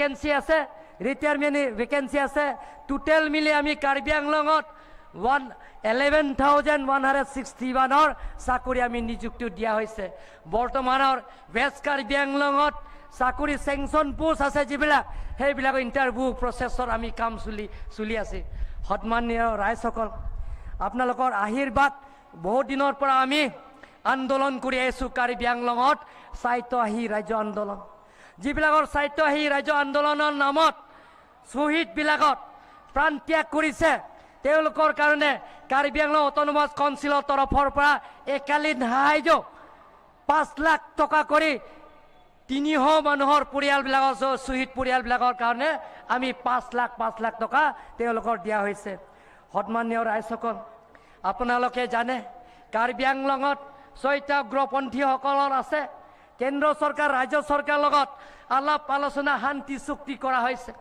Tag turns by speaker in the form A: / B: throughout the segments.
A: Vacancy আছে, retirement vacancy আছে। টোটেল মিলি আমি কাৰ্বি আংলঙত 11,161 চাকৰি আমি নিযুক্তি দিয়া হৈছে। বৰ্তমানৰ ৱেষ্ট কাৰ্বি আংলঙত চাকৰি চেংচন পোষ্ট আছে যিবিলাক, সেইবিলাক ইণ্টাৰভিউ প্ৰচেছৰ আমি কাম চলি আছে। সন্মানীয় ৰাইজসকল, আপোনালোকৰ আশীৰ্বাদ, বহুত দিনৰ পৰা আমি আন্দোলন কৰি আহিছোঁ কাৰ্বি আংলঙত স্বায়ত্তশাসী ৰাজ্য আন্দোলন। যিবিলাকৰ স্বায়ত্তশাসী ৰাজ্য আন্দোলনৰ নামত শ্বহীদবিলাকত প্ৰাণ ত্যাগ কৰিছে, তেওঁলোকৰ কাৰণে কাৰ্বি আংলং অট'নমাছ কাউন্সিলৰ তৰফৰ পৰা একালীন সাহায্য 5 লাখ টকা কৰি 300 মানুহৰ পৰিয়ালবিলাকৰ, শ্বহীদ পৰিয়ালবিলাকৰ কাৰণে আমি 5 লাখ টকা তেওঁলোকৰ দিয়া হৈছে। সন্মানীয় ৰাইজসকল, আপোনালোকে জানে কাৰ্বি আংলঙত চৈত্যাগ্ৰপন্থীসকলৰ আছে। কেন্দ্ৰ চৰকাৰ ৰাজ্য চৰকাৰৰ লগত আলাপ আলোচনা শান্তি চুক্তি কৰা হৈছে।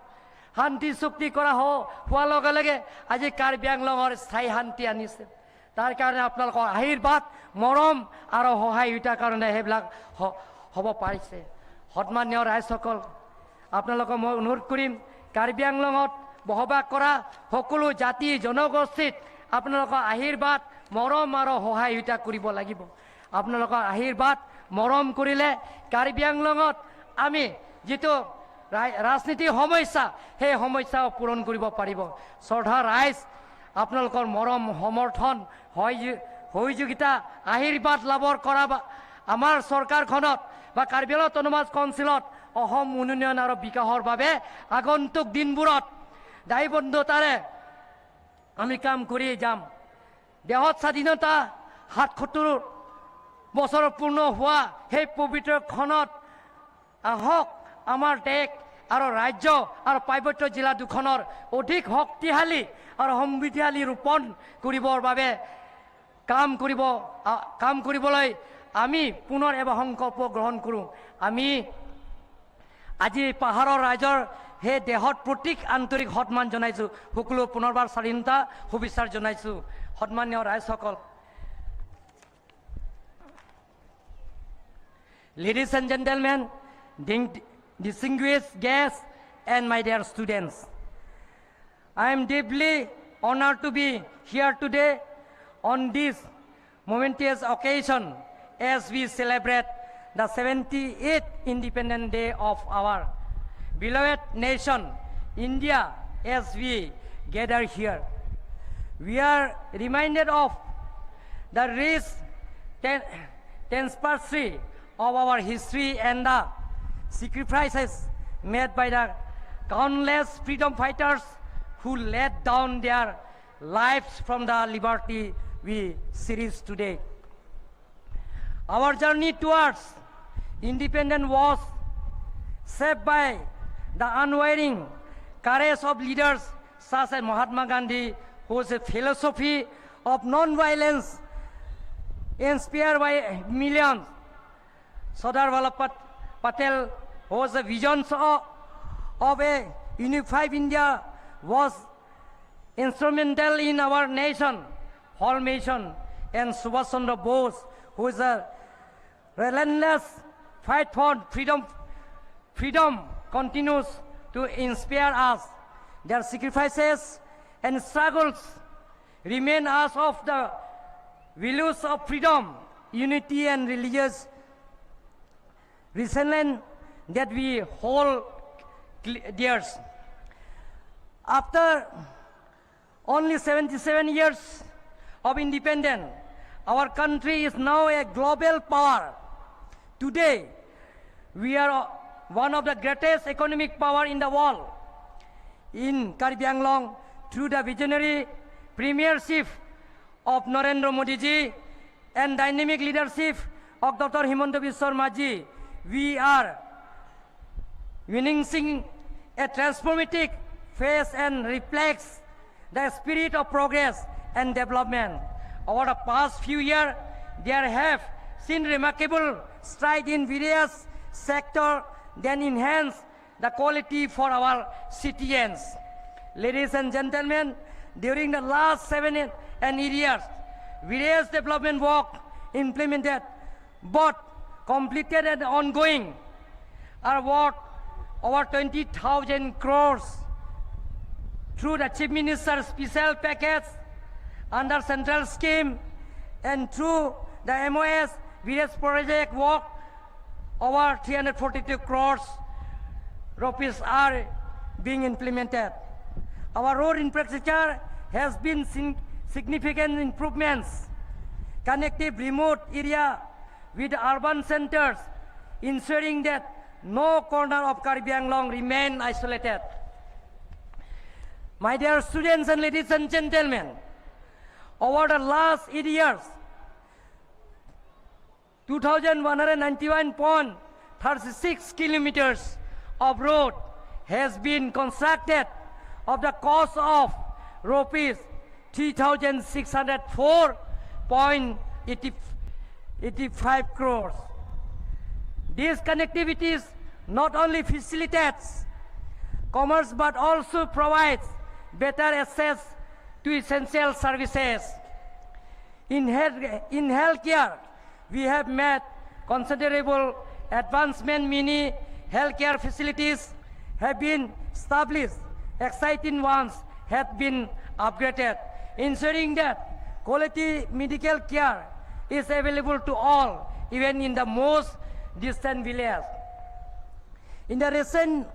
A: শান্তি চুক্তি কৰা হোৱাৰ লগে লগে আজি কাৰ্বি আংলঙৰ স্থায়ী শান্তি আনিছে। তাৰ কাৰণে আপোনালোকৰ আশীৰ্বাদ, মৰম আৰু সহায়তাৰ কাৰণে সেইবিলাক হ'ব পাৰিছে। সন্মানীয় ৰাইজসকল, আপোনালোকক মই অনুৰোধ কৰিম, কাৰ্বি আংলঙত বসবাস কৰা সকলো জাতি জনগোষ্ঠীত আপোনালোকৰ আশীৰ্বাদ, মৰম আৰু সহায়তা কৰিব লাগিব। আপোনালোকৰ আশীৰ্বাদ মৰম কৰিলে কাৰ্বি আংলঙত আমি যিটো ৰাজনীতিৰ সমস্যা, সেই সমস্যাও পূৰণ কৰিব পাৰিব। শ্ৰদ্ধা ৰাইজ, আপোনালোকৰ মৰম, সমৰ্থন, সহযোগিতা, আশীৰ্বাদ লাভৰ কৰা আমাৰ চৰকাৰখনত বা কাৰ্বি আংলং অট'নমাছ কাউন্সিলত অসম উন্নয়ন আৰু বিকাশৰ বাবে আগন্তুক দিনবোৰত দায়বদ্ধতাৰে আমি কাম কৰি যাম। দেশত স্বাধীনতা ৭৭ বছৰ পূৰ্ণ হোৱা সেই পবিত্ৰ ক্ষণত আহক আমাৰ দেশ আৰু ৰাজ্য আৰু পাৰ্বত্য জিলা দুখনৰ অধিক শক্তিশালী আৰু সমৃদ্ধিশালী ৰূপণ কৰিবৰ বাবে কাম কৰিবলৈ আমি পুনৰ এবাৰ সংকল্প গ্ৰহণ কৰোঁ। আমি আজি পাহাৰৰ ৰাইজৰ সেই দেহত প্ৰতীক আন্তৰিক সন্মান জনাইছোঁ। সকলো পুনৰবাৰ স্বাধীনতা শুভেচ্ছা জনাইছোঁ। সন্মানীয় ৰাইজসকল, ladies and gentlemen, distinguished guests and my dear students, I am deeply honored to be here today on this momentous occasion as we celebrate the 78th Independence Day of our beloved nation, India. As we gather here, we are reminded of the rich tapestry of our history and the sacrifices made by the countless freedom fighters who laid down their lives from the liberty we cherish today. Our journey towards independence was shaped by the unwavering courage of leaders such as Mahatma Gandhi, whose philosophy of non-violence inspired by millions. Sardar Vallabhbhai Patel, whose visions of a unified India was instrumental in our nation formation, and Subhash Chandra Bose, whose relentless fight for freedom continues to inspire us. Their sacrifices and struggles remain us of the values of freedom, unity and religious resilience that we hold dear. After only 77 years of independence, our country is now a global power. Today, we are one of the greatest economic power in the world. In Karbi Anglong, through the visionary premiership of Narendra Modi ji and dynamic leadership of Dr. Himanta Biswa Sarma ji, we are witnessing a transformative phase and reflects the spirit of progress and development. Over the past few years, there have seen remarkable strides in various sectors that enhance the quality for our citizens. Ladies and gentlemen, during the last 7 and 8 years, various development work implemented, both completed and ongoing, are what over 20,000 crores through the Chief Minister's special package under central scheme and through the MOS various project work over 342 crores rupees are being implemented. Our road infrastructure has been significant improvements, connecting remote area with urban centers, ensuring that no corner of Karbi Anglong remain isolated. My dear students and ladies and gentlemen, over the last 8 years, 2,191.36 kilometers of road has been constructed of the cost of rupees 3,604.85 crores. This connectivity not only facilitates commerce but also provides better access to essential services. In healthcare, we have made considerable advancement. Many healthcare facilities have been established. Exciting ones have been upgraded, ensuring that quality medical care is available to all, even in the most distant villages. In the recent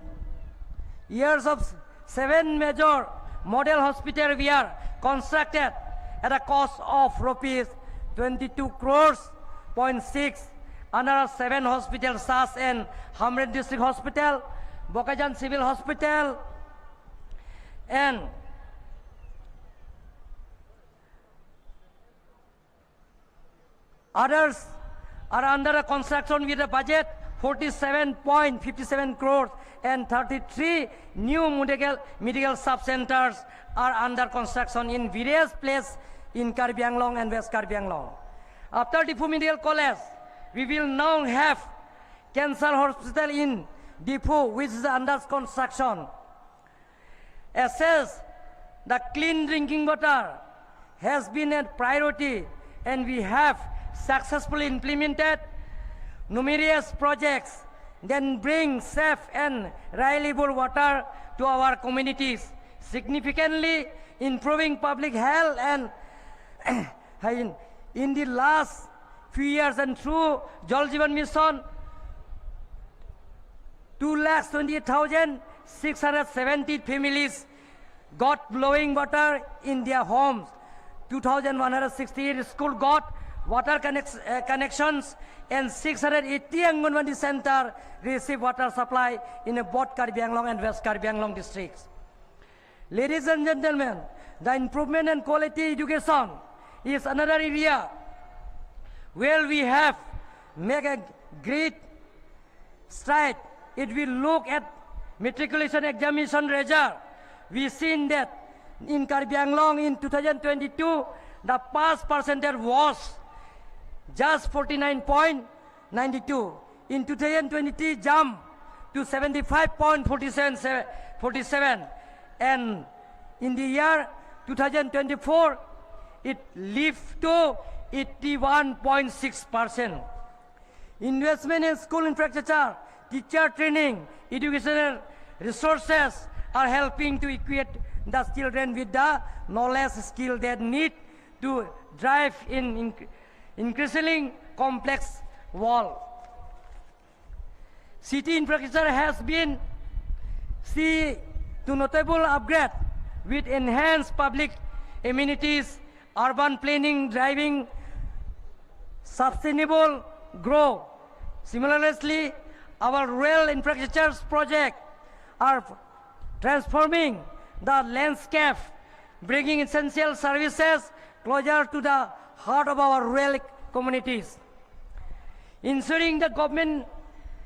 A: years of 7 major model hospitals were constructed at a cost of rupees 22 crores .6 under 7 hospitals such as Hamred District Hospital, Bokajan Civil Hospital, and others are under a construction with a budget 47.57 crores and 33 new medical sub-centers are under construction in various places in Karbi Anglong and West Karbi Anglong. After Difu Medical College, we will now have Cancer Hospital in Difu, which is under construction. Assess the clean drinking water has been a priority, and we have successfully implemented numerous projects that bring safe and reliable water to our communities, significantly improving public health and in the last few years and through Jal Jeevan Mission, 2,28,670 families got flowing water in their homes. 2,168 schools got water connections, and 680 Anganwadi centers receive water supply in both Karbi Anglong and West Karbi Anglong districts. Ladies and gentlemen, the improvement in quality education is another area where we have made a great stride. If we look at matriculation examination result, we seen that in Karbi Anglong in 2022, the pass percentage was just 49.92. In 2023, jumped to 75.47, and in the year 2024, it lifted to 81.6%. Investment in school infrastructure, teacher training, educational resources are helping to equip the children with the knowledge skill they need to drive in increasingly complex world. City infrastructure has been seen to notable upgrade with enhanced public amenities, urban planning driving sustainable growth. Similarly, our rail infrastructure projects are transforming the landscape, bringing essential services closer to the heart of our rural communities. Ensuring the government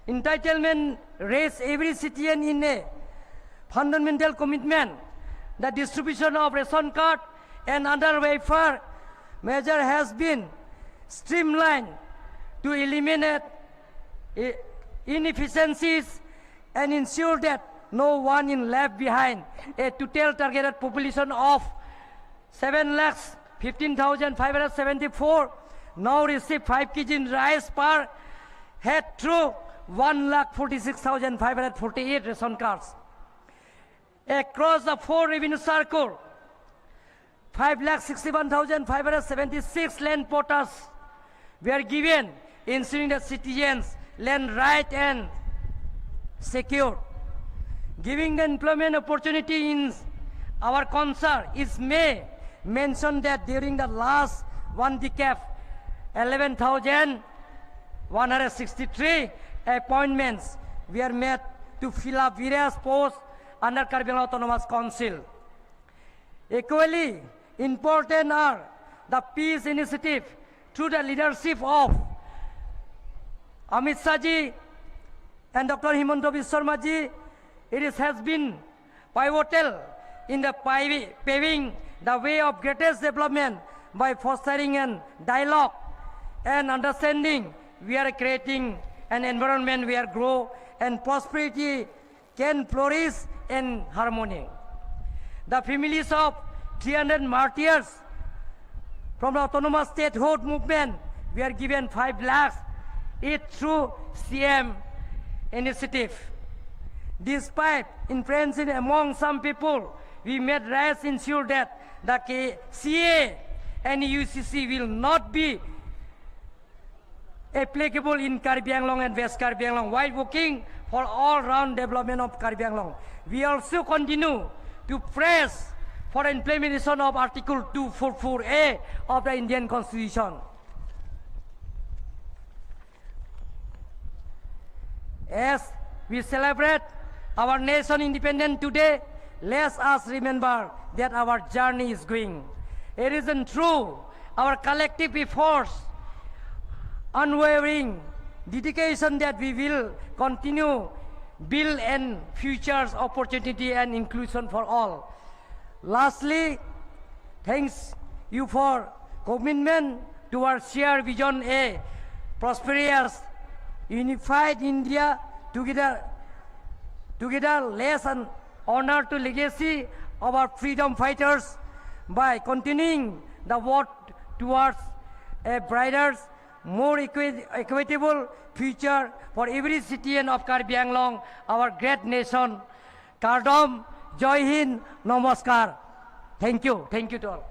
A: entitlement raise every citizen in a fundamental commitment. The distribution of ration card and other welfare measure has been streamlined to eliminate inefficiencies and ensure that no one is left behind. A total targeted population of 7,15,574 now receive 5 kg rice per head through 1,46,548 ration cards. Across the 4 revenue circle, 5,61,576 land portals were given, ensuring that citizens land right and secure. Giving the employment opportunity in our concern is may mention that during the last one decade, 11,163 appointments were made to fill up various posts under Karbi Anglong Autonomous Council. Equally important are the peace initiative through the leadership of Amit Shah ji and Dr. Himanta Biswa Sarma ji. It has been pivotal in the paving the way of greatest development by fostering a dialogue and understanding. We are creating an environment where growth and prosperity can flourish in harmony. The families of 300 martyrs from the autonomous statehood movement were given 5 lakhs each through CM initiative. Despite influencing among some people, we made rise ensure that the CA and UCC will not be applicable in Karbi Anglong and West Karbi Anglong while working for all-round development of Karbi Anglong. We also continue to press for implementation of Article 244A of the Indian Constitution. As we celebrate our nation independent today, let us remember that our journey is going. It isn't true. Our collective efforts, unwavering dedication that we will continue build and futures opportunity and inclusion for all. Lastly, thanks you for commitment to our shared vision, a prosperous, unified India together let's honor to legacy of our freedom fighters by continuing the work towards a brighter, more equitable future for every citizen of Karbi Anglong, our great nation. Kardom, Jai Hind, Namaskar. Thank you to all.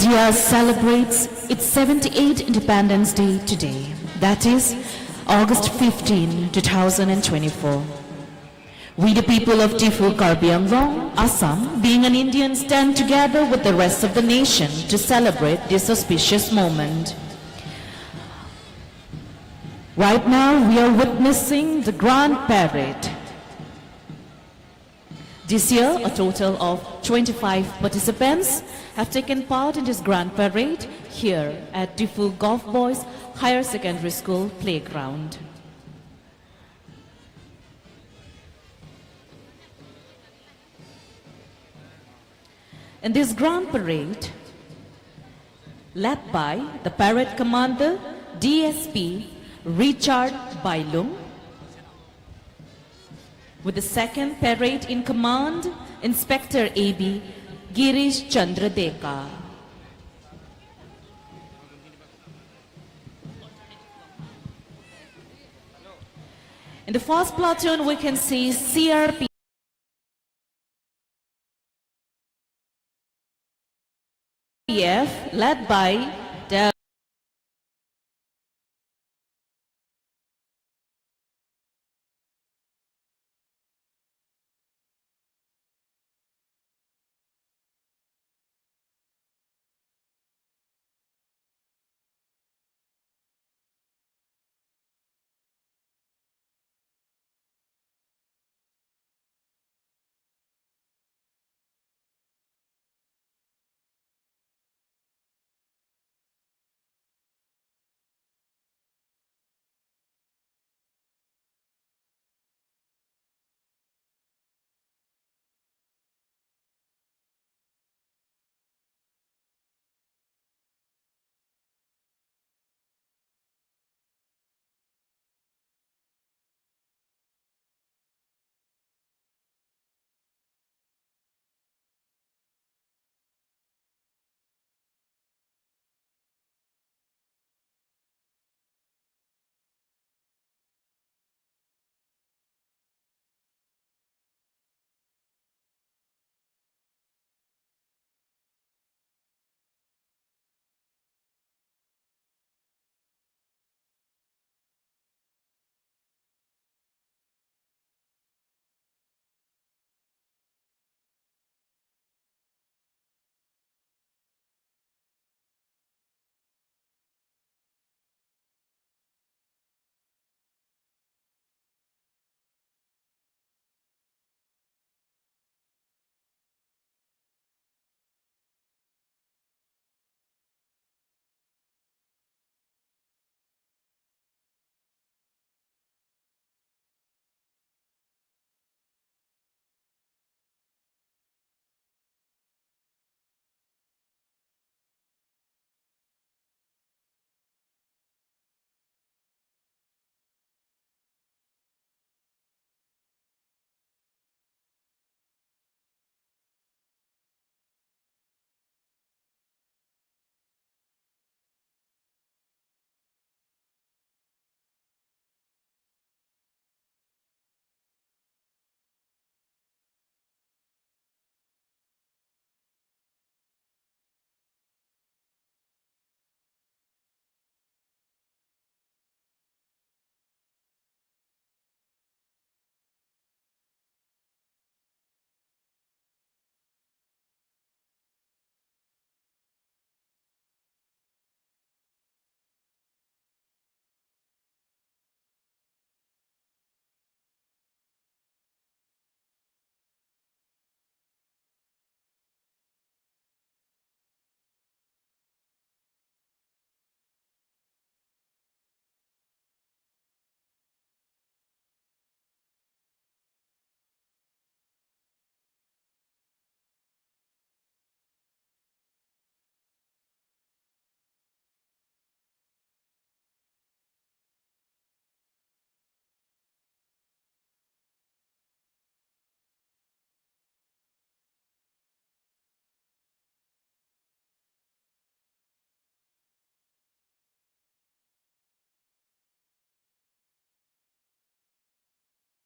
B: India celebrates its 78th Independence Day today, that is August 15, 2024. We the people of Tifu Karbi Anglong, Assam, being an Indian, stand together with the rest of the nation to celebrate this auspicious moment. Right now we are witnessing the Grand Parade. This year, a total of 25 participants have taken part in this Grand Parade here at Tifu Golf Boys Higher Secondary School playground. In this Grand Parade, led by the Parade Commander DSP Richard Bailung, with the second parade in command, Inspector AB Girish Chandra Deka. In the first platoon, we can see CRP led by the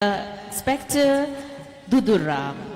B: Inspector Duduram.